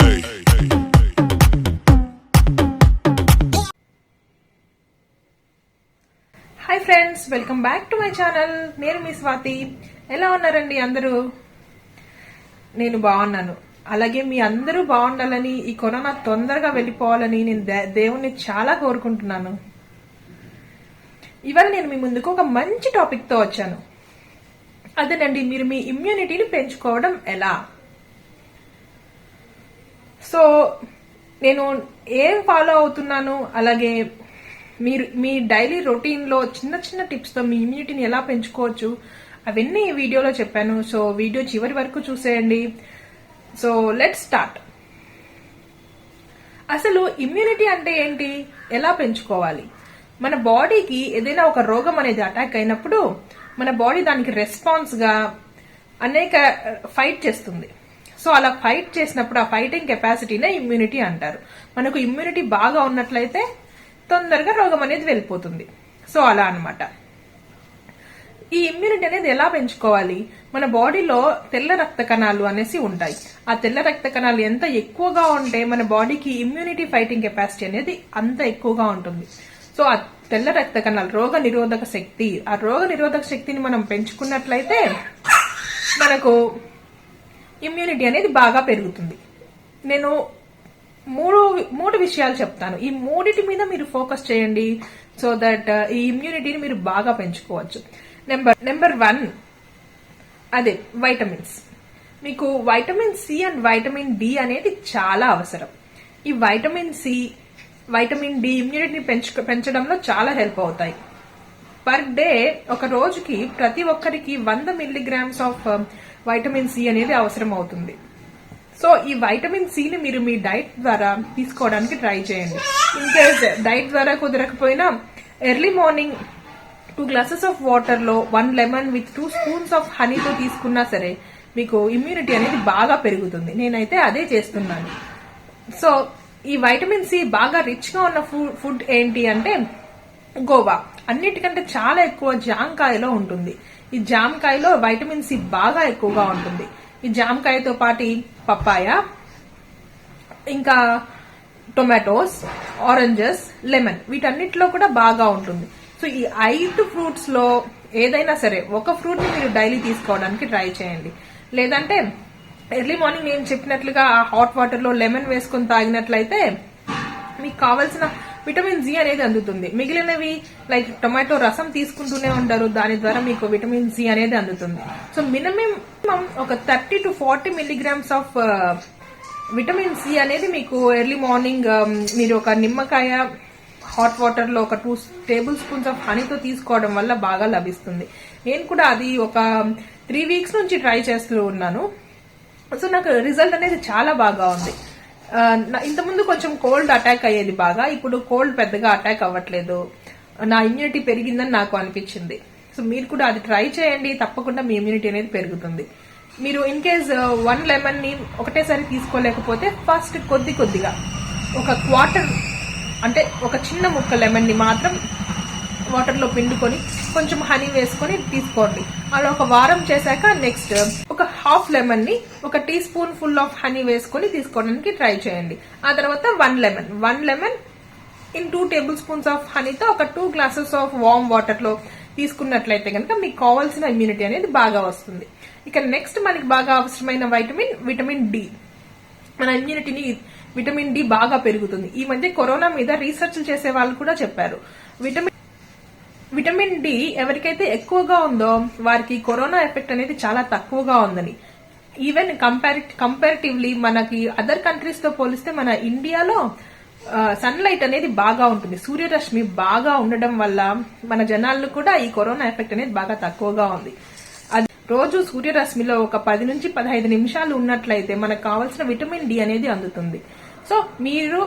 Hi friends, welcome back to my channel. నేను మీ స్వాతి. ఎలా ఉన్నారండి అందరూ? నేను బాగున్నాను. అలాగే మీ అందరూ బాగుండాలని, ఈ కరోనా తొందరగా వెళ్ళిపోవాలని నేను దేవుణ్ణి చాలా కోరుకుంటున్నాను. ఇవాళ నేను మీ ముందుకు ఒక మంచి టాపిక్ తో వచ్చాను. అదేనండి, మీరు మీ ఇమ్యూనిటీని పెంచుకోవడం ఎలా. సో నేను ఏం ఫాలో అవుతున్నాను, అలాగే మీరు మీ డైలీ రొటీన్ లో చిన్న చిన్న టిప్స్ తో మీ ఇమ్యూనిటీని ఎలా పెంచుకోవచ్చు అవన్నీ ఈ వీడియోలో చెప్పాను. సో వీడియో చివరి వరకు చూసేయండి. So let's start. అసలు ఇమ్యూనిటీ అంటే ఏంటి, ఎలా పెంచుకోవాలి? మన బాడీకి ఏదైనా ఒక రోగం అనేది అటాక్ అయినప్పుడు మన బాడీ దానికి రెస్పాన్స్ గా అనేక ఫైట్ చేస్తుంది. సో అలా ఫైట్ చేసినప్పుడు ఆ ఫైటింగ్ కెపాసిటీనే ఇమ్యూనిటీ అంటారు. మనకు ఇమ్యూనిటీ బాగా ఉన్నట్లయితే తొందరగా రోగం అనేది వెళ్ళిపోతుంది. సో అలా అన్నమాట. ఈ ఇమ్యూనిటీ అనేది ఎలా పెంచుకోవాలి? మన బాడీలో తెల్ల రక్త కణాలు అనేసి ఉంటాయి. ఆ తెల్ల రక్త కణాలు ఎంత ఎక్కువగా ఉంటే మన బాడీకి ఇమ్యూనిటీ ఫైటింగ్ కెపాసిటీ అనేది అంత ఎక్కువగా ఉంటుంది. సో ఆ తెల్ల రక్త కణాలు రోగ నిరోధక శక్తి, ఆ రోగ నిరోధక శక్తిని మనం పెంచుకున్నట్లయితే మనకు ఇమ్యూనిటీ అనేది బాగా పెరుగుతుంది. నేను మూడు విషయాలు చెప్తాను. ఈ మూడిటి మీద మీరు ఫోకస్ చేయండి. సో దట్ ఈ ఇమ్యూనిటీని మీరు బాగా పెంచుకోవచ్చు. నెంబర్ 1 అదే వైటమిన్స్. మీకు vitamin C and vitamin D అనేది చాలా అవసరం. ఈ వైటమిన్ సి, వైటమిన్ డి ఇమ్యూనిటీని పెంచడంలో చాలా హెల్ప్ అవుతాయి. పర్ డే ఒక రోజుకి ప్రతి ఒక్కరికి 100 మిల్లీగ్రామ్స్ ఆఫ్ వైటమిన్ సి అనేది అవసరం అవుతుంది. సో ఈ వైటమిన్ సిని మీరు మీ డైట్ ద్వారా తీసుకోవడానికి ట్రై చేయండి. ఇన్ కేస్ డైట్ ద్వారా కుదరకపోయినా early morning 2 glasses of water లో 1 లెమన్ విత్ 2 స్పూన్స్ ఆఫ్ హనీతో తీసుకున్నా సరే మీకు ఇమ్యూనిటీ అనేది బాగా పెరుగుతుంది. నేనైతే అదే చేస్తున్నాను. సో ఈ వైటమిన్ సి బాగా రిచ్ గా ఉన్న ఫుడ్ ఏంటి అంటే గోవా. అన్నిటికంటే చాలా ఎక్కువ జామకాయలో ఉంటుంది. ఈ జామకాయలో వైటమిన్ సి బాగా ఎక్కువగా ఉంటుంది. ఈ జామకాయతో పాటు పప్పాయ, ఇంకా టొమాటోస్, ఆరెంజెస్, లెమన్ వీటన్నిటిలో కూడా బాగా ఉంటుంది. సో ఈ 5 ఫ్రూట్స్ లో ఏదైనా సరే ఒక ఫ్రూట్ ని మీరు డైలీ తీసుకోవడానికి ట్రై చేయండి. లేదంటే ఎర్లీ మార్నింగ్ నేను చెప్పినట్లుగా ఆ హాట్ వాటర్ లో లెమన్ వేసుకుని తాగినట్లయితే మీకు కావాల్సిన విటమిన్ జి అనేది అందుతుంది. మిగిలినవి లైక్ టొమాటో రసం తీసుకుంటూనే ఉంటారు, దాని ద్వారా మీకు విటమిన్ సి అనేది అందుతుంది. సో మినిమం ఒక 30 to 40 milligrams of vitamin C అనేది మీకు ఎర్లీ మార్నింగ్ మీరు ఒక నిమ్మకాయ హాట్ వాటర్ లో ఒక 2 టేబుల్ స్పూన్స్ ఆఫ్ హనీతో తీసుకోవడం వల్ల బాగా లభిస్తుంది. నేను కూడా అది ఒక 3 వీక్స్ నుంచి ట్రై చేస్తూ ఉన్నాను. సో నాకు రిజల్ట్ అనేది చాలా బాగా ఉంది. ఇంతకుముందు కొంచెం కోల్డ్ అటాక్ అయ్యేది బాగా, ఇప్పుడు కోల్డ్ పెద్దగా అటాక్ అవ్వట్లేదు. నా ఇమ్యూనిటీ పెరిగిందని నాకు అనిపించింది. సో మీరు కూడా అది ట్రై చేయండి, తప్పకుండా మీ ఇమ్యూనిటీ అనేది పెరుగుతుంది. మీరు ఇన్ కేస్ 1 లెమన్ ని ఒకటేసారి తీసుకోలేకపోతే ఫస్ట్ కొద్దిగా ఒక క్వార్టర్ అంటే ఒక చిన్న ముక్క లెమన్ ని మాత్రం వాటర్ లో పిండుకొని కొంచెం హనీ వేసుకొని తీసుకోండి. అలా ఒక వారం చేశాక నెక్స్ట్ ఒక హాఫ్ లెమన్ ని ఒక tea spoon full of honey వేసుకొని తీసుకోవడానికి ట్రై చేయండి. ఆ తర్వాత 1 lemon in 2 table spoons of హనీతో ఒక 2 గ్లాసెస్ ఆఫ్ వార్మ్ వాటర్ లో తీసుకున్నట్లయితే కనుక మీకు కావాల్సిన ఇమ్యూనిటీ అనేది బాగా వస్తుంది. ఇక నెక్స్ట్ మనకి బాగా అవసరమైన విటమిన్ డి. మన ఇమ్యూనిటీని విటమిన్ డి బాగా పెరుగుతుంది. ఈ మధ్య కరోనా మీద రీసెర్చ్ చేసే వాళ్ళు కూడా చెప్పారు విటమిన్ డి ఎవరికైతే ఎక్కువగా ఉందో వారికి కరోనా ఎఫెక్ట్ అనేది చాలా తక్కువగా ఉందని. ఈవెన్ కంపారిటివ్లీ మనకి అదర్ కంట్రీస్ తో పోలిస్తే మన ఇండియాలో సన్ లైట్ అనేది బాగా ఉంటుంది. సూర్యరశ్మి బాగా ఉండడం వల్ల మన జనాల్లో కూడా ఈ కరోనా ఎఫెక్ట్ అనేది బాగా తక్కువగా ఉంది. అది రోజు సూర్యరశ్మిలో ఒక 10 నుంచి 15 నిమిషాలు ఉన్నట్లయితే మనకు కావాల్సిన విటమిన్ డి అనేది అందుతుంది. సో మీరు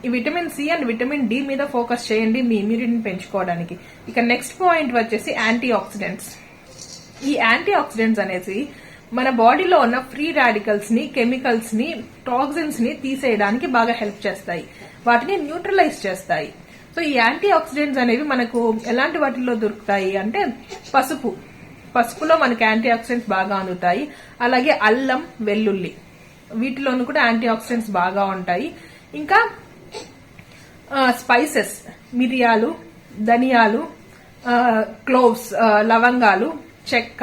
ఈ vitamin C and vitamin D మీద ఫోకస్ చేయండి మీ ఇమ్యూనిటీని పెంచుకోవడానికి. ఇక నెక్స్ట్ పాయింట్ వచ్చేసి యాంటీ ఆక్సిడెంట్స్. ఈ యాంటీ ఆక్సిడెంట్స్ అనేసి మన బాడీలో ఉన్న ఫ్రీ రాడికల్స్ ని, కెమికల్స్ ని, టాక్సిన్స్ ని తీసేయడానికి బాగా హెల్ప్ చేస్తాయి. వాటిని న్యూట్రలైజ్ చేస్తాయి. సో ఈ యాంటీ ఆక్సిడెంట్స్ అనేవి మనకు ఎలాంటి వాటిల్లో దొరుకుతాయి అంటే పసుపులో మనకి యాంటీ ఆక్సిడెంట్స్ బాగా అందుతాయి. అలాగే అల్లం, వెల్లుల్లి వీటిలోనూ కూడా యాంటీ ఆక్సిడెంట్స్ బాగా ఉంటాయి. ఇంకా స్పైసెస్, మిరియాలు, ధనియాలు, క్లోవ్స్, లవంగాలు, చెక్క,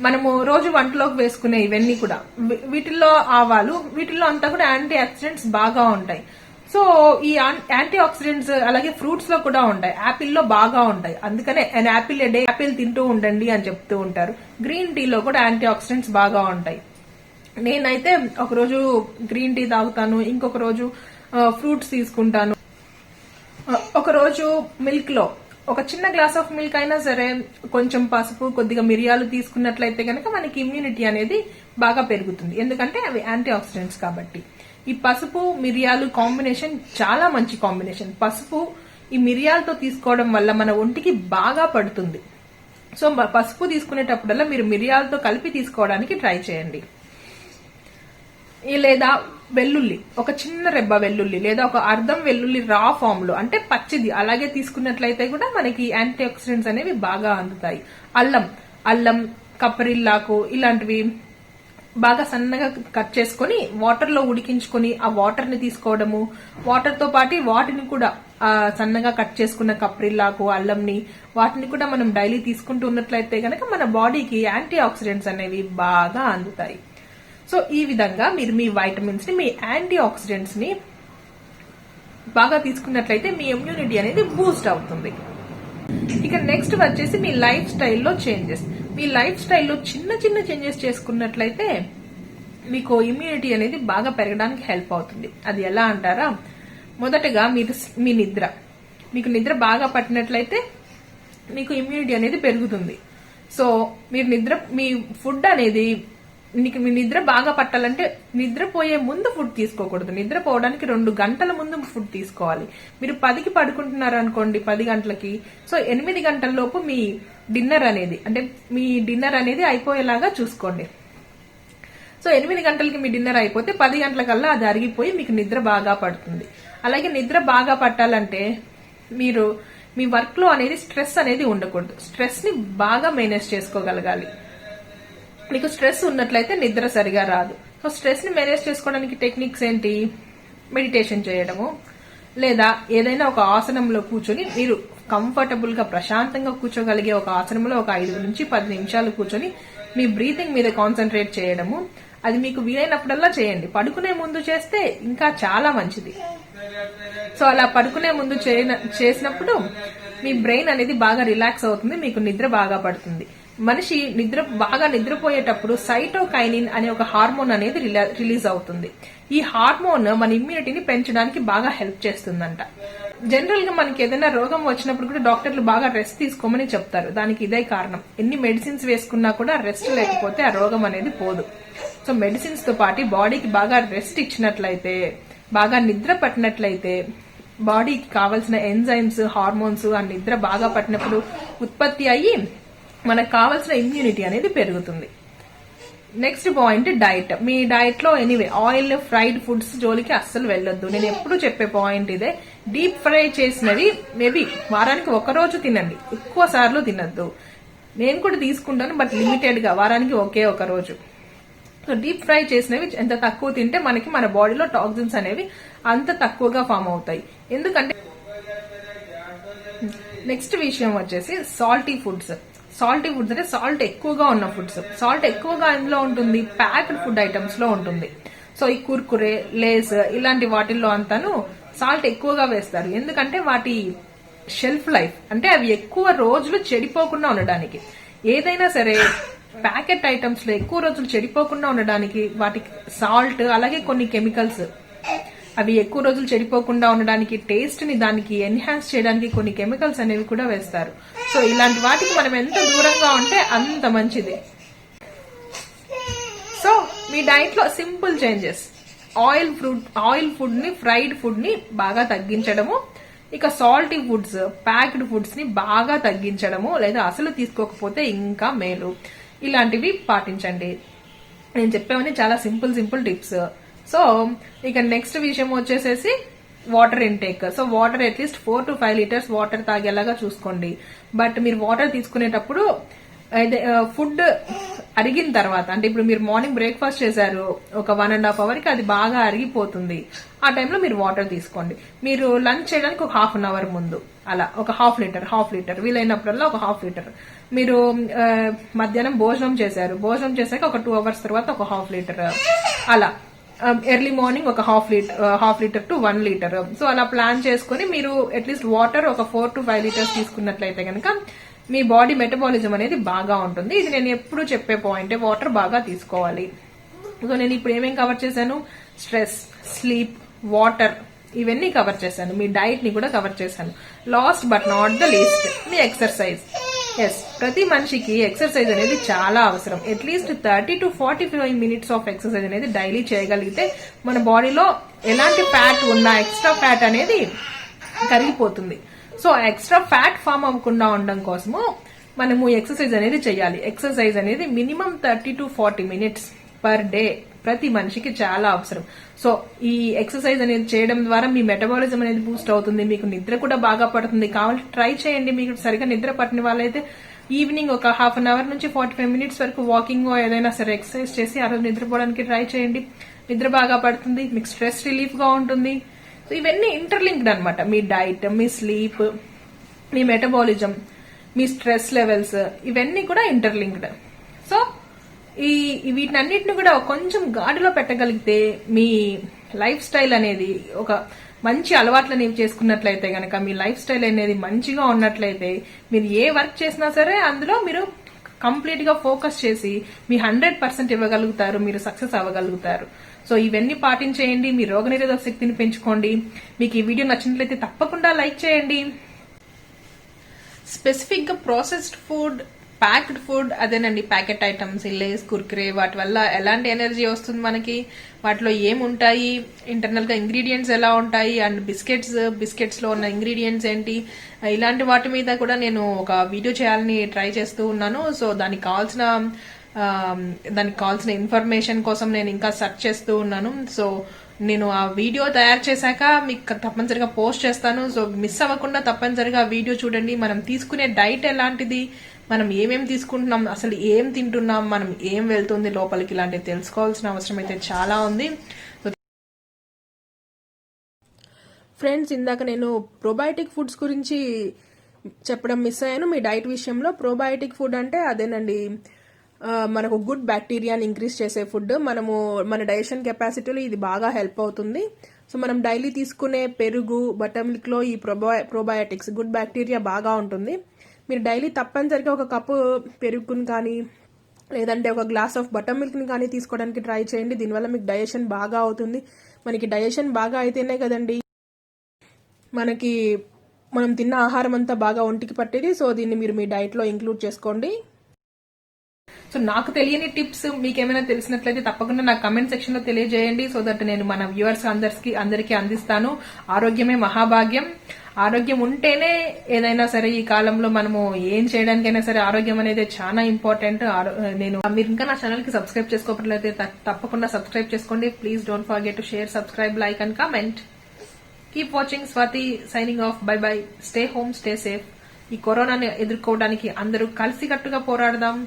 మనము రోజు వంటలోకి వేసుకునే ఇవన్నీ కూడా, వీటిల్లో ఆవాలు, వీటిల్లో అంతా కూడా యాంటీ ఆక్సిడెంట్స్ బాగా ఉంటాయి. సో ఈ యాంటీ ఆక్సిడెంట్స్ అలాగే ఫ్రూట్స్ లో కూడా ఉంటాయి. యాపిల్లో బాగా ఉంటాయి. అందుకనే an apple A day, Apple తింటూ ఉండండి అని చెప్తూ ఉంటారు. గ్రీన్ టీలో కూడా యాంటీ ఆక్సిడెంట్స్ బాగా ఉంటాయి. నేనైతే ఒకరోజు గ్రీన్ టీ తాగుతాను, ఇంకొక రోజు ఫ్రూట్స్ తీసుకుంటాను. ఒకరోజు మిల్క్ లో ఒక చిన్న గ్లాస్ ఆఫ్ మిల్క్ అయినా సరే కొంచెం పసుపు, కొద్దిగా మిరియాలు తీసుకున్నట్లయితే కనుక మనకి ఇమ్యూనిటీ అనేది బాగా పెరుగుతుంది. ఎందుకంటే అవి యాంటీ ఆక్సిడెంట్స్ కాబట్టి. ఈ పసుపు మిరియాలు కాంబినేషన్ చాలా మంచి కాంబినేషన్. పసుపు ఈ మిరియాలతో తీసుకోవడం వల్ల మన ఒంటికి బాగా పడుతుంది. సో పసుపు తీసుకునేటప్పుడల్లా మీరు మిరియాలతో కలిపి తీసుకోవడానికి ట్రై చేయండి. లేదా వెల్లుల్లి, ఒక చిన్న రెబ్బ వెల్లుల్లి లేదా ఒక అర్ధం వెల్లుల్లి రా ఫామ్ లో, అంటే పచ్చిది అలాగే తీసుకున్నట్లయితే కూడా మనకి యాంటీ ఆక్సిడెంట్స్ అనేవి బాగా అందుతాయి. అల్లం, కప్పరిల్లాకు ఇలాంటివి బాగా సన్నగా కట్ చేసుకుని వాటర్ లో ఉడికించుకొని ఆ వాటర్ ని తీసుకోవడము, వాటర్ తో పాటు వాటిని కూడా సన్నగా కట్ చేసుకున్న కప్పరిల్లాకు, అల్లంని, వాటిని కూడా మనం డైలీ తీసుకుంటూ ఉన్నట్లయితే కనుక మన బాడీకి యాంటీ ఆక్సిడెంట్స్ అనేవి బాగా అందుతాయి. సో ఈ విధంగా మీరు మీ వైటమిన్స్ ని, మీ యాంటీ ఆక్సిడెంట్స్ ని బాగా తీసుకున్నట్లయితే మీ ఇమ్యూనిటీ అనేది బూస్ట్ అవుతుంది. ఇక నెక్స్ట్ వచ్చేసి మీ లైఫ్ స్టైల్లో చేంజెస్. మీ లైఫ్ స్టైల్లో చిన్న చిన్న చేంజెస్ చేసుకున్నట్లయితే మీకు ఇమ్యూనిటీ అనేది బాగా పెరగడానికి హెల్ప్ అవుతుంది. అది ఎలా అంటారా? మొదటగా మీ నిద్ర. మీకు నిద్ర బాగా పట్టినట్లయితే మీకు ఇమ్యూనిటీ అనేది పెరుగుతుంది. సో మీ ఫుడ్ అనేది, మీ నిద్ర బాగా పట్టాలంటే నిద్రపోయే ముందు ఫుడ్ తీసుకోకూడదు. నిద్రపోవడానికి 2 గంటల ముందు ఫుడ్ తీసుకోవాలి. మీరు 10కి పడుకుంటున్నారు అనుకోండి, 10 గంటలకి, సో 8 గంటల లోపు మీ డిన్నర్ అనేది అయిపోయేలాగా చూసుకోండి. సో 8 గంటలకి మీ డిన్నర్ అయిపోతే 10 గంటలకల్లా అది అరిగిపోయి మీకు నిద్ర బాగా పడుతుంది. అలాగే నిద్ర బాగా పట్టాలంటే మీరు మీ వర్క్ లో అనేది స్ట్రెస్ అనేది ఉండకూడదు. స్ట్రెస్ ని బాగా మేనేజ్ చేసుకోగలగాలి. మీకు స్ట్రెస్ ఉన్నట్లయితే నిద్ర సరిగా రాదు. సో స్ట్రెస్ ని మేనేజ్ చేసుకోవడానికి టెక్నిక్స్ ఏంటి? మెడిటేషన్ చేయడము, లేదా ఏదైనా ఒక ఆసనంలో కూర్చొని మీరు కంఫర్టబుల్ గా ప్రశాంతంగా కూర్చోగలిగే ఒక ఆసనంలో ఒక 5 నుంచి 10 నిమిషాలు కూర్చొని మీ బ్రీతింగ్ మీద కాన్సన్ట్రేట్ చేయడము. అది మీకు వీలైనప్పుడల్లా చేయండి. పడుకునే ముందు చేస్తే ఇంకా చాలా మంచిది. సో అలా పడుకునే ముందు చేసినప్పుడు మీ బ్రెయిన్ అనేది బాగా రిలాక్స్ అవుతుంది, మీకు నిద్ర బాగా పడుతుంది. మనిషి బాగా నిద్రపోయేటప్పుడు సైటోకైనిన్ అనే ఒక హార్మోన్ అనేది రిలీజ్ అవుతుంది. ఈ హార్మోన్ మన ఇమ్యూనిటీని పెంచడానికి బాగా హెల్ప్ చేస్తుందంట. జనరల్ గా మనకి ఏదైనా రోగం వచ్చినప్పుడు కూడా డాక్టర్లు బాగా రెస్ట్ తీసుకోమని చెప్తారు. దానికి ఇదే కారణం. ఎన్ని మెడిసిన్స్ వేసుకున్నా కూడా రెస్ట్ లేకపోతే ఆ రోగం అనేది పోదు. సో మెడిసిన్స్ తో పాటు బాడీకి బాగా రెస్ట్ ఇచ్చినట్లయితే, బాగా నిద్ర పట్టినట్లయితే బాడీకి కావాల్సిన ఎంజైమ్స్, హార్మోన్స్ ఆ నిద్ర బాగా పట్టినప్పుడు ఉత్పత్తి అయ్యి మనకు కావాల్సిన ఇమ్యూనిటీ అనేది పెరుగుతుంది. Next point diet. మీ డైట్ లో ఆయిల్, ఫ్రైడ్ ఫుడ్స్ జోలికి అస్సలు వెళ్ళొద్దు. నేను ఎప్పుడు చెప్పే పాయింట్ ఇదే. డీప్ ఫ్రై చేసినవి మేబీ వారానికి 1 రోజు తినండి, ఎక్కువ సార్లు తినద్దు. నేను కూడా తీసుకుంటాను, బట్ లిమిటెడ్ గా, వారానికి ఒకే 1 రోజు. సో డీప్ ఫ్రై చేసినవి ఎంత తక్కువ తింటే మనకి మన బాడీలో టాక్సిన్స్ అనేవి అంత తక్కువగా ఫామ్ అవుతాయి. ఎందుకంటే నెక్స్ట్ విషయం వచ్చేసి సాల్టీ ఫుడ్స్. సాల్టీ ఫుడ్స్ అంటే సాల్ట్ ఎక్కువగా ఉన్న ఫుడ్స్. సాల్ట్ ఎక్కువగా ఎందులో ఉంటుంది? ప్యాక్డ్ ఫుడ్ ఐటమ్స్ లో ఉంటుంది. సో ఈ కుర్కురే, లేస్ ఇలాంటి వాటిల్లో అంతాను సాల్ట్ ఎక్కువగా వేస్తారు. ఎందుకంటే వాటి షెల్ఫ్ లైఫ్, అంటే అవి ఎక్కువ రోజులు చెడిపోకుండా ఉండడానికి. ఏదైనా సరే ప్యాకెట్ ఐటమ్స్ లో ఎక్కువ రోజులు చెడిపోకుండా ఉండడానికి వాటికి సాల్ట్, అలాగే కొన్ని కెమికల్స్, అవి ఎక్కువ రోజులు చెడిపోకుండా ఉండడానికి, టేస్ట్ ని దానికి ఎన్హాన్స్ చేయడానికి కొన్ని కెమికల్స్ అనేవి కూడా వేస్తారు. సో ఇలాంటి వాటికి మనం ఎంత దూరంగా ఉంటే అంత మంచిది. సో మీ డైట్ లో సింపుల్ చేంజెస్. ఆయిల్ ఫుడ్ ని, ఫ్రైడ్ ఫుడ్ ని బాగా తగ్గించడము, ఇక సాల్టీ ఫుడ్స్, ప్యాక్డ్ ఫుడ్స్ ని బాగా తగ్గించడము, లేదా అసలు తీసుకోకపోతే ఇంకా మేలు. ఇలాంటివి పాటించండి. నేను చెప్పేవన్నీ చాలా సింపుల్ టిప్స్. సో ఇక నెక్స్ట్ విషయం వచ్చేసేసి water intake. So water at least 4 to 5 litres water తాగేలాగా చూసుకోండి. బట్ మీరు వాటర్ తీసుకునేటప్పుడు ఫుడ్ అరిగిన తర్వాత అంటే ఇప్పుడు మీరు మార్నింగ్ బ్రేక్ఫాస్ట్ చేశారు, ఒక 1.5 hour కి అది బాగా అరిగిపోతుంది. ఆ టైంలో మీరు వాటర్ తీసుకోండి. మీరు లంచ్ చేయడానికి ఒక 1/2 hour ముందు అలా ఒక హాఫ్ లీటర్ వీలైనప్పుడల్లా ఒక హాఫ్ లీటర్. మీరు మధ్యాహ్నం భోజనం చేశాక ఒక 2 hours తర్వాత ఒక హాఫ్ లీటర్ అలా. ఎర్లీ మార్నింగ్ ఒక half litre to 1 litre. So అలా ప్లాన్ చేసుకుని మీరు అట్లీస్ట్ వాటర్ ఒక 4 to 5 liters తీసుకున్నట్లయితే కనుక మీ బాడీ మెటబాలిజం అనేది బాగా ఉంటుంది. ఇది నేను ఎప్పుడు చెప్పే పాయింట్, వాటర్ బాగా తీసుకోవాలి. సో నేను ఇప్పుడు ఏమేం కవర్ చేశాను, స్ట్రెస్, స్లీప్, వాటర్, ఇవన్నీ కవర్ చేశాను. మీ డైట్ ని కూడా కవర్ చేశాను. Last but not the least, మీ ఎక్సర్సైజ్. ఎస్, ప్రతి మనిషికి ఎక్సర్సైజ్ అనేది చాలా అవసరం. At least 30 to 45 minutes of exercise అనేది డైలీ చేయగలిగితే మన బాడీలో ఎలాంటి ఫ్యాట్ ఉన్నా ఎక్స్ట్రా ఫ్యాట్ అనేది కరిగిపోతుంది. సో ఎక్స్ట్రా ఫ్యాట్ ఫామ్ అవ్వకుండా ఉండడం కోసము మనము ఎక్సర్సైజ్ అనేది చేయాలి. ఎక్సర్సైజ్ అనేది minimum 30 to 40 minutes per day ప్రతి మనిషికి చాలా అవసరం. సో ఈ ఎక్సర్సైజ్ అనేది చేయడం ద్వారా మీ మెటబాలిజం అనేది బూస్ట్ అవుతుంది. మీకు నిద్ర కూడా బాగా పడుతుంది. కావాలి ట్రై చేయండి. మీకు సరిగా నిద్ర పట్టిన వాళ్ళైతే ఈవినింగ్ ఒక 1/2 hour నుంచి 45 minutes వరకు వాకింగ్ ఏదైనా సరే ఎక్సర్సైజ్ చేసి ఆ రోజు నిద్రపోవడానికి ట్రై చేయండి. నిద్ర బాగా పడుతుంది, మీకు స్ట్రెస్ రిలీఫ్ గా ఉంటుంది. సో ఇవన్నీ ఇంటర్లింక్డ్ అనమాట. మీ డైట్, మీ స్లీప్, మీ మెటబాలిజం, మీ స్ట్రెస్ లెవెల్స్, ఇవన్నీ కూడా ఇంటర్లింక్డ్. సో వీటన్నిటిని కూడా కొంచెం గాడిలో పెట్టగలిగితే మీ లైఫ్ స్టైల్ అనేది ఒక మంచి అలవాట్లని చేసుకున్నట్లయితే గనక మీ లైఫ్ స్టైల్ అనేది మంచిగా ఉన్నట్లయితే మీరు ఏ వర్క్ చేసినా సరే అందులో మీరు కంప్లీట్ గా ఫోకస్ చేసి మీ 100% ఇవ్వగలుగుతారు, మీరు సక్సెస్ అవ్వగలుగుతారు. సో ఇవన్నీ పాటించేయండి. మీ రోగనిరోధక శక్తిని పెంచుకోండి. మీకు ఈ వీడియో నచ్చినట్లయితే తప్పకుండా లైక్ చేయండి. స్పెసిఫిక్ గా ప్రాసెస్డ్ ఫుడ్, ప్యాక్డ్ ఫుడ్, అదేనండి ప్యాకెట్ ఐటమ్స్, లేస్, కుర్కురే, వాటి వల్ల ఎలాంటి ఎనర్జీ వస్తుంది మనకి, వాటిలో ఏముంటాయి, ఇంటర్నల్ గా ఇంగ్రీడియంట్స్ ఎలా ఉంటాయి, అండ్ బిస్కెట్స్ లో ఉన్న ఇంగ్రీడియంట్స్ ఏంటి, ఇలాంటి వాటి మీద కూడా నేను ఒక వీడియో చేయాలని ట్రై చేస్తూ ఉన్నాను. సో దానికి కావాల్సిన ఇన్ఫర్మేషన్ కోసం నేను ఇంకా సెర్చ్ చేస్తూ ఉన్నాను. సో నేను ఆ వీడియో తయారు చేశాక మీకు తప్పనిసరిగా పోస్ట్ చేస్తాను. సో మిస్ అవ్వకుండా తప్పనిసరిగా ఆ వీడియో చూడండి. మనం తీసుకునే డైట్ ఎలాంటిది, మనం ఏమేం తీసుకుంటున్నాం, అసలు ఏం తింటున్నాం, మనం ఏం వెళ్తుంది లోపలికి, ఇలాంటివి తెలుసుకోవాల్సిన అవసరం అయితే చాలా ఉంది. ఫ్రెండ్స్, ఇందాక నేను ప్రోబయోటిక్ ఫుడ్స్ గురించి చెప్పడం మిస్ అయ్యాను. మీ డైట్ విషయంలో ప్రోబయోటిక్ ఫుడ్ అంటే అదేనండి, మనకు గుడ్ బ్యాక్టీరియాని ఇంక్రీజ్ చేసే ఫుడ్. మన డైజెషన్ కెపాసిటీలో ఇది బాగా హెల్ప్ అవుతుంది. సో మనం డైలీ తీసుకునే పెరుగు, బటర్ మిల్క్ లో ఈ ప్రోబయోటిక్స్, గుడ్ బ్యాక్టీరియా బాగా ఉంటుంది. మీరు డైలీ తప్పనిసరిగా ఒక కప్పు పెరుగుని కానీ లేదంటే ఒక గ్లాస్ ఆఫ్ బటర్ మిల్క్ని కానీ తీసుకోవడానికి ట్రై చేయండి. దీనివల్ల మీకు డైజెషన్ బాగా అవుతుంది. మనకి డైజెషన్ బాగా అయితేనే కదండి మనం తిన్న ఆహారం అంతా బాగా ఒంటికి పట్టేది. సో దీన్ని మీరు మీ డైట్లో ఇంక్లూడ్ చేసుకోండి. సో నాకు తెలియని టిప్స్ మీకేమైనా తెలిసినట్లయితే తప్పకుండా నాకు కమెంట్ సెక్షన్ లో తెలియజేయండి. సో దట్ నేను మన వ్యూవర్స్ అందరికీ అందిస్తాను. ఆరోగ్యమే మహాభాగ్యం. ఆరోగ్యం ఉంటేనే ఏదైనా సరే ఈ కాలంలో మనము ఏం చేయడానికైనా సరే ఆరోగ్యం అనేది చాలా ఇంపార్టెంట్. మీరు ఇంకా నా ఛానల్ కి సబ్స్క్రైబ్ చేసుకోకపోతే తప్పకుండా సబ్స్క్రైబ్ చేసుకోండి. Please don't forget to share, subscribe, like and comment. Keep watching. Swathi signing off. By by. Stay home, stay safe. ఈ కరోనాని ఎదుర్కోవడానికి అందరూ కలిసికట్టుగా పోరాడదాం.